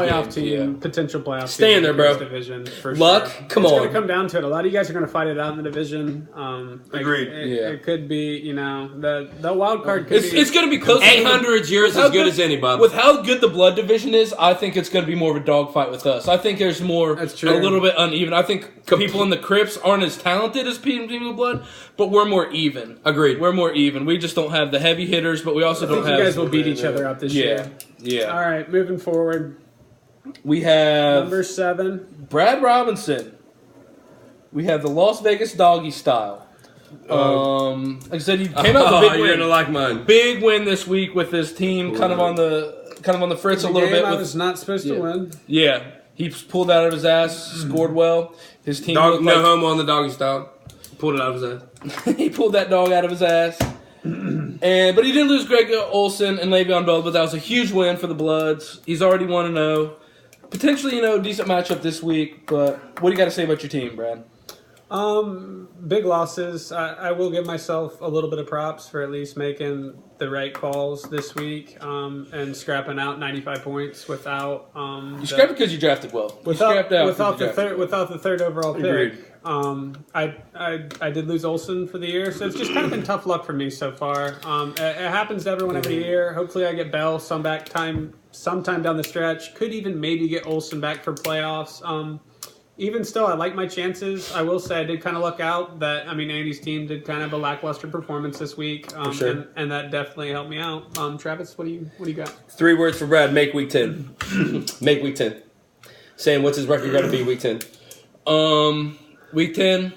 playoff games. potential playoff Stay in there, bro. Division for Luck, sure. come It's on. going to come down to it. A lot of you guys are going to fight it out in the division. Agreed. It could be, the wild card could be. It's going to be close. 800 years as good as any, Bob. With how good the blood division is, I think it's going to be more of a dogfight with us. I think there's more, That's true. a little bit uneven. I think people in the Crips aren't as talented as people in the blood, but we're more even. Agreed. We're more even. We just don't have the heavy hitters, but we also I don't think have. you guys will beat each other up this year. Yeah. All right, moving forward. We have Number 7. Brad Robinson. We have the Las Vegas Doggy Style. Like I said, he came out with a big You're win. gonna like mine. Big win this week with his team, kind of on the fritz a little bit. I was not supposed to win. Yeah, he pulled out of his ass, scored well. His team Dog, looked no like homo on the doggy style. Pulled it out of his ass. he pulled that dog out of his ass. But he did lose Greg Olson and Le'Veon Bell, but that was a huge win for the Bloods. He's already 1-0. Potentially, decent matchup this week. But what do you got to say about your team, Brad? Big losses. I will give myself a little bit of props for at least making the right calls this week and scrapping out 95 points without. You scrapped because you drafted well. Without the third overall pick. Agreed. I did lose Olsen for the year, so it's just kind of been tough luck for me so far. It happens to everyone every year. Hopefully, I get Bell sometime down the stretch. Could even maybe get Olsen back for playoffs. Even still, I like my chances. I will say I did kind of luck out. Andy's team did kind of a lackluster performance this week, sure. and that definitely helped me out. Travis, what do you got? 3 words for Brad. Make week 10. Make week 10. Sam, what's his record going to be week 10? Week 10,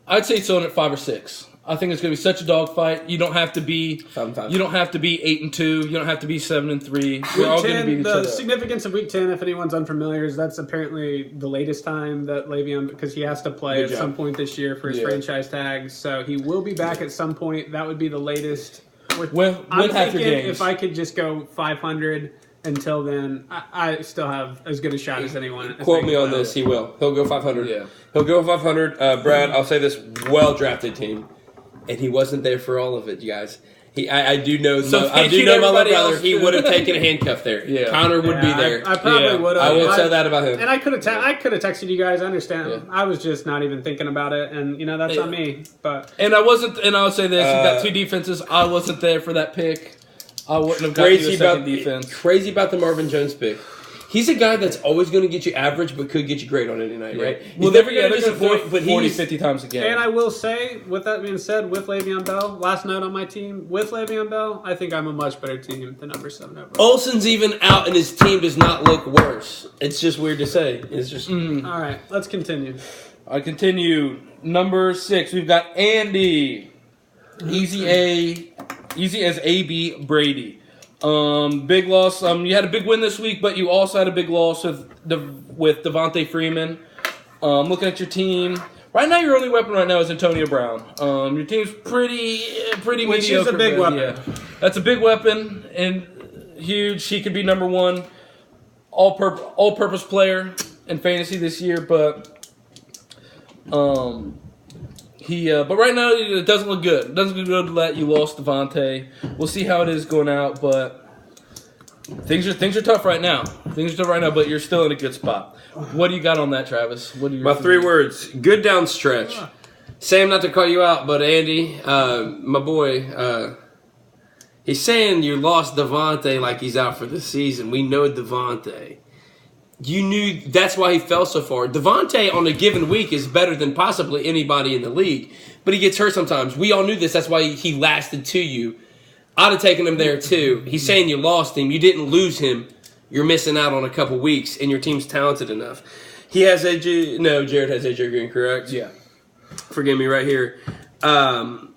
I'd say it's on at 5 or 6. I think it's going to be such a dogfight. You don't have to be 5-5. You don't have to be 8-2. You don't have to be 7-3. We're all going to beat each the other. significance of Week 10, if anyone's unfamiliar, is that's apparently the latest time that Le'Veon, because he has to play at some point this year for his franchise tags, so he will be back at some point. That would be the latest. Win half your games. If I could just go 500 until then, I still have as good a shot as anyone. Quote me on this. He will. He'll go 500. Yeah. He'll go 500. Brad, I'll say this: well-drafted team, and he wasn't there for all of it, you guys. I do know. I do know my little brother. He would have taken a handcuff there. Yeah. Connor would be there. I probably would have. I will say that about him. And I could have texted you guys. I understand. Yeah. I was just not even thinking about it, and that's on me. But I'll say this: you got 2 defenses. I wasn't there for that pick. I wouldn't have got you a second defense. Crazy about the Marvin Jones pick. He's a guy that's always going to get you average, but could get you great on any night, right? Well, never going to disappoint, but 40, 50 times a game. And I will say, with that being said, with Le'Veon Bell, last night on my team, with Le'Veon Bell, I think I'm a much better team than number 7 overall. Olsen's even out, and his team does not look worse. It's just weird to say. It's just... All right, let's continue. I continue. Number 6, we've got Andy. Easy as A.B. Brady. Big loss. You had a big win this week, but you also had a big loss with Devontae Freeman. Looking at your team, right now your only weapon right now is Antonio Brown. Your team's pretty mediocre. Which is a big weapon. Yeah. That's a big weapon and huge. He could be number 1 all-purpose player in fantasy this year, but but right now it doesn't look good. It doesn't look good that you lost Devontae. We'll see how it is going out, but things are tough right now. But you're still in a good spot. What do you got on that, Travis? What are your My 3 words: good down stretch. Sam, not to call you out, but Andy, my boy, he's saying you lost Devontae like he's out for the season. We know Devontae. You knew that's why he fell so far. Devontae on a given week is better than possibly anybody in the league, but he gets hurt sometimes. We all knew this. That's why he lasted to you. I'd have taken him there too. He's saying you lost him. You didn't lose him. You're missing out on a couple weeks, and your team's talented enough. He has AJ. No, Jared has AJ Green, correct? Yeah. Forgive me right here. I'll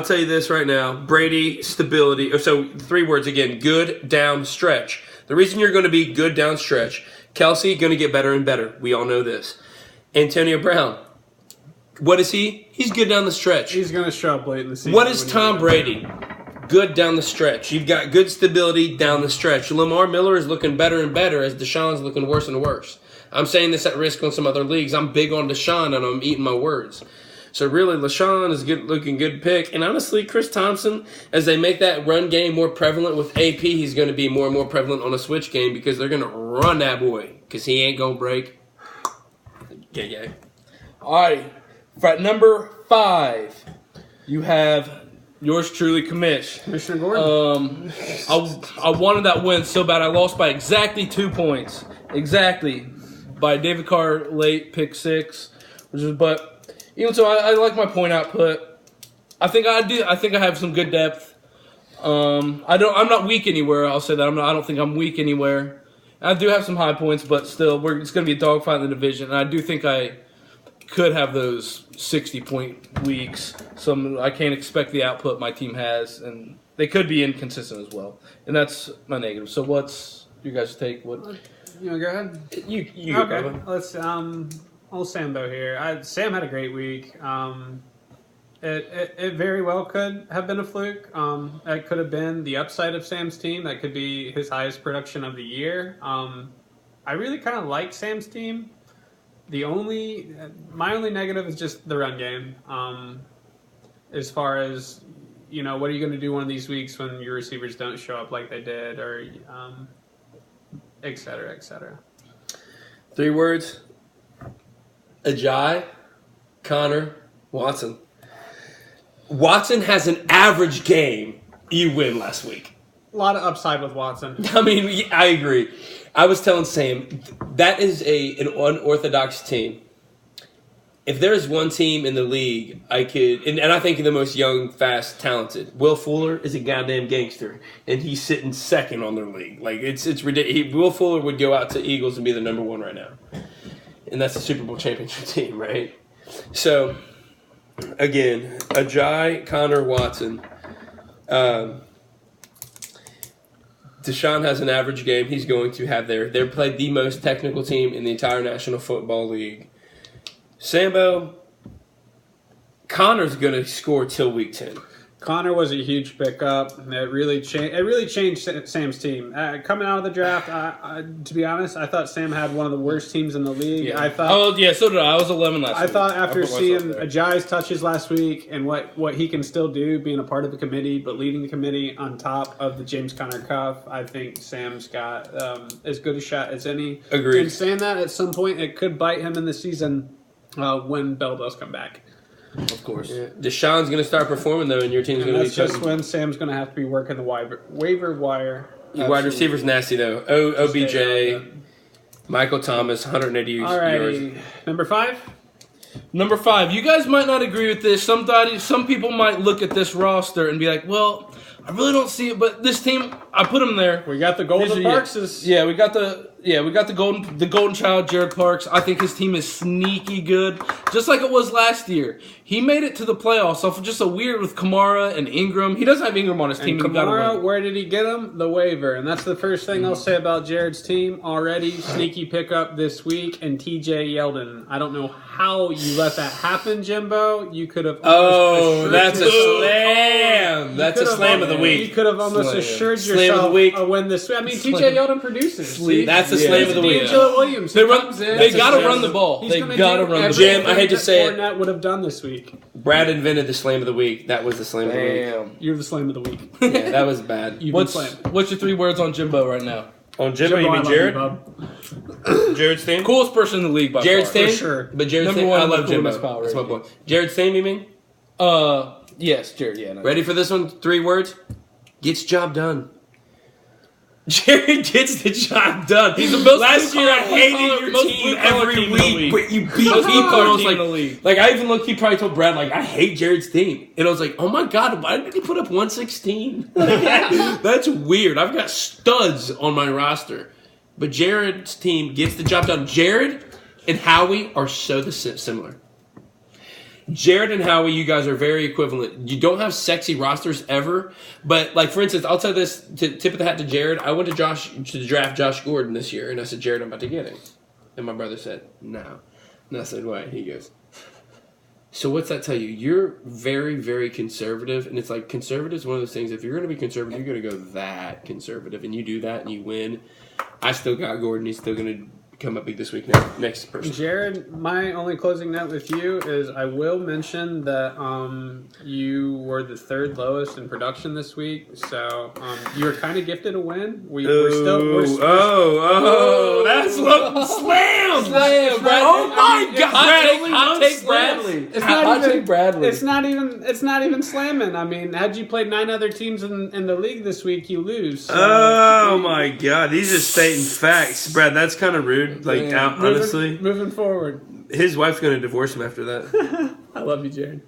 tell you this right now. Brady, stability. So 3 words again. Good down stretch. The reason you're going to be good down stretch, Kelsey going to get better and better. We all know this. Antonio Brown, what is he? He's good down the stretch. He's going to show up late in the season. What is Tom Brady? Good down the stretch. You've got good stability down the stretch. Lamar Miller is looking better and better as Deshaun's looking worse and worse. I'm saying this at risk on some other leagues. I'm big on Deshaun and I'm eating my words. So really, LaShawn is looking good pick. And honestly, Chris Thompson, as they make that run game more prevalent with AP, he's going to be more and more prevalent on a switch game because they're going to run that boy because he ain't going to break. Yeah. All right. For at number 5, you have yours truly, Commissioner Gordon. I wanted that win so bad. I lost by exactly 2 points. Exactly. By David Carr late pick 6. But even so, I like my point output. I think I have some good depth. I'm not weak anywhere. I'll say that. I don't think I'm weak anywhere. I do have some high points, but still, it's going to be a dogfight in the division. And I do think I could have those 60-point weeks. I can't expect the output my team has, and they could be inconsistent as well. And that's my negative. So what's your guys' take? What? You want to go ahead? You Okay. go, Bubba. Let's old Sambo here. Sam had a great week. It very well could have been a fluke. It could have been the upside of Sam's team. That could be his highest production of the year. I really kind of like Sam's team. My only negative is just the run game. As far as, what are you going to do one of these weeks when your receivers don't show up like they did, or et cetera, et cetera. 3 words. Ajay, Connor, Watson. Watson has an average game. You win last week. A lot of upside with Watson. I mean, I agree. I was telling Sam, that is an unorthodox team. If there's one team in the league, and I think the most young, fast, talented. Will Fuller is a goddamn gangster, and he's sitting second on their league. Like it's ridiculous. Will Fuller would go out to Eagles and be the number 1 right now, and that's the Super Bowl championship team, right? So, again, Ajay, Connor, Watson. Deshaun has an average game. He's going to have they're played the most technical team in the entire National Football League. Sambo, Connor's going to score till week 10. Connor was a huge pickup. It really changed Sam's team. Coming out of the draft, to be honest, I thought Sam had one of the worst teams in the league. Yeah. I so did I. I was 11 last week. I thought after put myself seeing there. Ajay's touches last week and what he can still do being a part of the committee, but leading the committee on top of the James Conner cuff, I think Sam's got as good a shot as any. Agreed. And saying that, at some point, it could bite him in the season when Bell does come back. Of course. Yeah. Deshaun's going to start performing, though, and your team's And going to be that's just chugging. when Sam's going to have to be working the waiver wire. Your wide receiver's nasty, though. OBJ, Michael Thomas, 180 yards. All right, number 5. Number 5. You guys might not agree with this. Some people might look at this roster and be like, well, I really don't see it, but this team, I put them there. We got the Golden Parks. We got the golden child, Jared Parks. I think his team is sneaky good, just like it was last year. He made it to the playoffs off of just a weird with Kamara and Ingram. He doesn't have Ingram on his team. And Kamara, where did he get him? The waiver. And that's the first thing I'll say about Jared's team already. Sneaky pickup this week. And TJ Yeldon. I don't know how you let that happen, Jimbo. You could have That's a slam. That's a slam of the week. You could have almost Slam. assured Slam of yourself the week. a win this week. I mean, TJ Yeldon produces. See? That's the slam of the week. D'Angelo Williams. They got to run the ball. He's They gonna got to do run the ball. Jim, I hate to say it. Fournette would have done this week. Brad invented the slam of the week. That was the slam of the week. Damn. You're the slam of the week. Yeah, that was bad. You've been What's slammed. your 3 words on Jimbo right now? On Jimbo, you I mean love Jared? bub. Jared's team? Coolest person in the league by Jared's far. team? sure. But Jared's Number team? one I in the love Jimbo. coolest power That's my ranking. boy. Jared's team, you mean? Yes, Jared. Yeah. No. Ready for this one? 3 words? Gets job done. Jared gets the job done. He's the most Last year I blue-collar- hated your most team blue-collar every team in the week, league. but you beat Most people. blue-collar I was team in the league. like, I even looked. He probably told Brad, like, I hate Jared's team, and I was like, oh my god, why did he put up 116? That's weird. I've got studs on my roster, but Jared's team gets the job done. Jared and Howie are so similar. Jared and Howie, you guys are very equivalent. You don't have sexy rosters ever, but like for instance, I'll tell you this tip of the hat to Jared. I went to draft Josh Gordon this year, and I said, Jared, I'm about to get him, and my brother said, no, and I said, why? He goes, so what's that tell you? You're very, very conservative, and it's like conservative is one of those things. If you're going to be conservative, you're going to go that conservative, and you do that, and you win. I still got Gordon. He's still going to come up big this week. Next person. Jared, my only closing note with you is I will mention that you were the third lowest in production this week, so you were kind of gifted a win. We're That's what slam! Bradley. Oh my God! Hot take Bradley. Hot take Bradley. It's not even slamming. I mean, had you played 9 other teams in the league this week, you lose. So Oh my God! These are stating facts, Brad. That's kind of rude. Like, honestly, moving forward. his wife's gonna divorce him after that. I love you, Jared.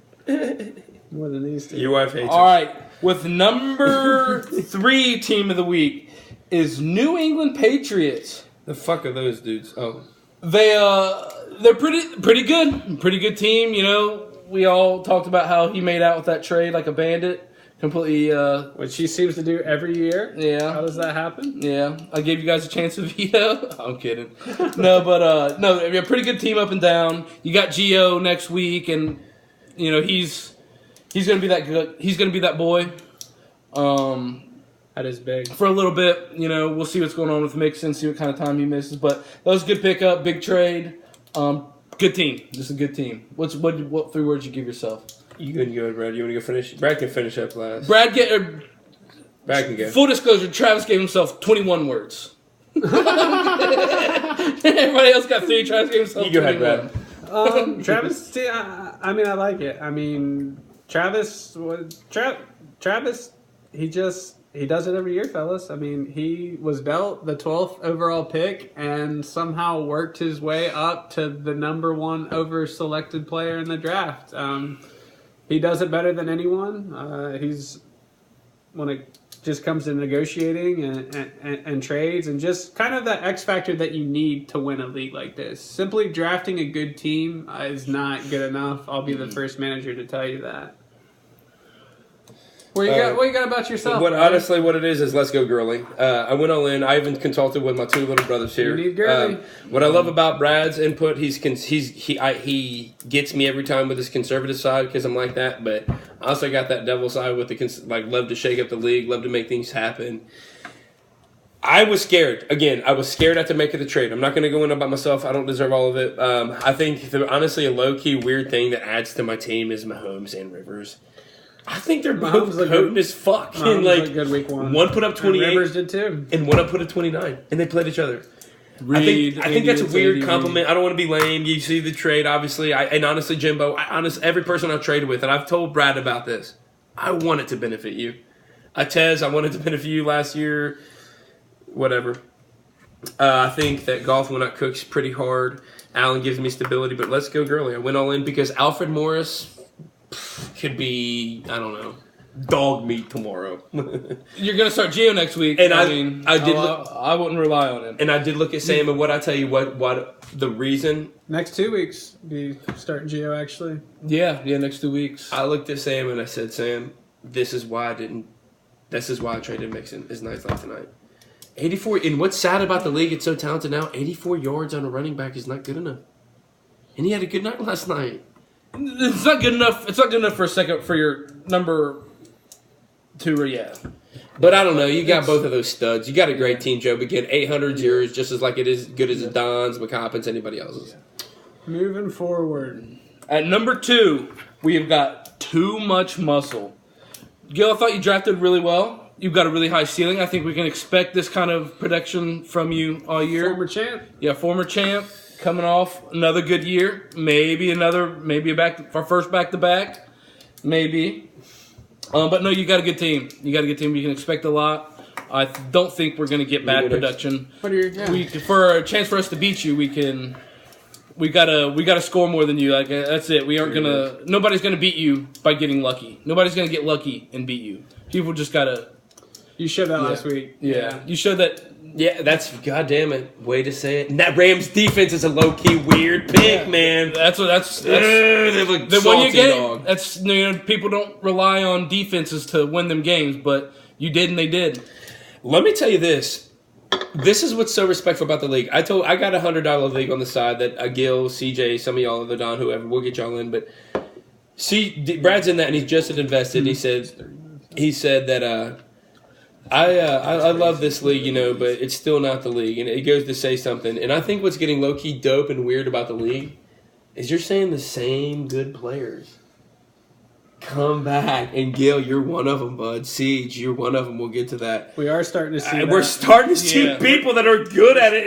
More than these two. Your wife hates All us. right, with number 3 team of the week is New England Patriots. The fuck are those dudes? Oh, They're pretty good team. You know, we all talked about how he made out with that trade like a bandit. Completely, Which he seems to do every year. yeah. How does that happen? Yeah, I gave you guys a chance to veto. I'm kidding. No, but no, they're a pretty good team up and down. You got Gio next week, and you know he's gonna be that good. He's gonna be that boy. That is big. For a little bit, you know, we'll see what's going on with Mixon, see what kind of time he misses. But that was a good pickup, big trade. Good team, just a good team. What 3 words you give yourself? you can go, Brad. You want to go finish? Brad can finish up last. Brad Brad can go. Full disclosure, Travis gave himself 21 words. Everybody else got 3. Travis gave himself You go ahead, 21. Brad. Travis, see, I mean, I like it. I mean, Travis, he does it every year, fellas. I mean, he was dealt the 12th overall pick and somehow worked his way up to the number 1 over-selected player in the draft. He does it better than anyone. When it just comes to negotiating and trades and just kind of that X factor that you need to win a league like this. Simply drafting a good team is not good enough. I'll be the first manager to tell you that. What you got about yourself? Honestly, what it is let's go girly. I went all in. I even consulted with my 2 little brothers here. You need girly. What I love about Brad's input, he gets me every time with his conservative side because I'm like that. But I also got that devil side with the love to shake up the league, love to make things happen. I was scared. Again, I was scared after making the trade. I'm not going to go in about myself. I don't deserve all of it. I think honestly a low key weird thing that adds to my team is Mahomes and Rivers. I think they're both potent as fuck. Mahomes And like looked good week 1. one put up 28, and Rivers did too, and one put up 29, and they played each other. I think that's a weird compliment. I don't want to be lame. You see the trade, obviously. And honestly, Jimbo, every person I've traded with, and I've told Brad about this, I want it to benefit you. Tez, I wanted to benefit you last year. Whatever. I think that golf when I cook's pretty hard. Allen gives me stability, but let's go girly. I went all in because Alfred Morris could be, I don't know, dog meat tomorrow. You're gonna start Gio next week, and I wouldn't rely on him. And I did look at Sam, and what I tell you, what the reason. next 2 weeks be starting Gio actually. Yeah, next 2 weeks. I looked at Sam and I said, Sam, this is why I traded Mixon his nights like tonight. 84, and what's sad about the league, it's so talented now, 84 yards on a running back is not good enough. And he had a good night last night. It's not good enough. It's not good enough for your number 2 or yeah. But I don't know. You got both of those studs. You got a great team, Joe. But again, 800's yours, just as like it is good as Don's, McCoppin's, anybody else's. Moving forward. At number 2, we have got Too Much Muscle. Gil, I thought you drafted really well. You've got a really high ceiling. I think we can expect this kind of production from you all year. Former champ. Yeah, former champ. Coming off another good year, maybe our first back-to-back, maybe. But no, you got a good team. You can expect a lot. I don't think we're going to get bad production. What are your For a chance for us to beat you, we gotta score more than you. Like that's it. We aren't gonna. Nobody's gonna beat you by getting lucky. Nobody's gonna get lucky and beat you. People just gotta. You showed that last week. Yeah, you showed that. Yeah, that's goddamn it. Way to say it. And that Rams defense is a low key weird pick, man. That's they look the salty when you get dog. That's people don't rely on defenses to win them games, but you did and they did. Let me tell you this. This is what's so respectful about the league. I got a $100 league on the side that Gil, CJ, some of y'all, the Don, whoever, we'll get y'all in. But see, Brad's in that and he's just invested. He said that I love this league, you know, but it's still not the league, and it goes to say something. And I think what's getting low key dope and weird about the league is you're saying the same good players come back. And Gil, you're one of them, bud. Siege, you're one of them. We'll get to that. We are starting to see. We're starting to see Yeah. people that are good at it.